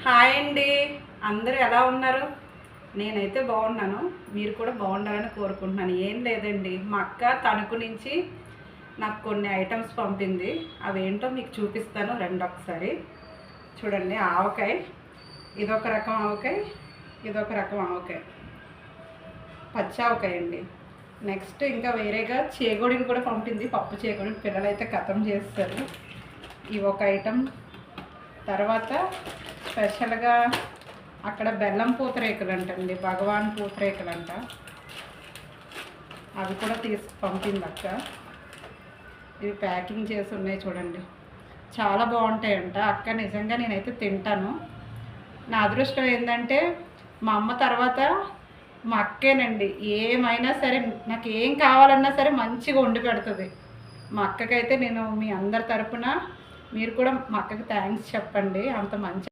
Hi అండి, అందరూ ఎలా ఉన్నారు? నేనైతే బాగున్నాను. మీరు కూడా బాగుండాలని కోరుకుంటున్నాను. ఏం లేదండి, మా అక్క తణుకు నుంచి నాకు కొన్ని ఐటమ్స్ పంపింది. అవేంటో మీకు చూపిస్తాను, రండి ఒకసారి చూడండి. ఆవకాయ, ఇదొక రకం ఆవకాయ, ఇదొక రకం ఆవకాయ, పచ్చి ఆవకాయ అండి. నెక్స్ట్ ఇంకా వేరేగా చేగోడిని కూడా పంపింది, పప్పు చేగోడిని. పిల్లలైతే కథం చేస్తారు. ఇవి ఒక ఐటమ్. తర్వాత స్పెషల్గా అక్కడ బెల్లం పూతరేకులు అంటండి, భగవాన్ పూతరేకులు అంట. అవి కూడా తీసి పంపింది అక్క. ఇవి ప్యాకింగ్ చేసి ఉన్నాయి చూడండి, చాలా బాగుంటాయంట అక్క. నిజంగా నేనైతే తింటాను. నా అదృష్టం ఏంటంటే మా అమ్మ తర్వాత మా అక్కేనండి. ఏమైనా సరే, నాకు ఏం కావాలన్నా సరే మంచిగా వండి పెడుతుంది. మా అక్కకైతే నేను మీ అందరి తరపున మీరు కూడా మా అక్కకి థ్యాంక్స్ చెప్పండి, అంత మంచి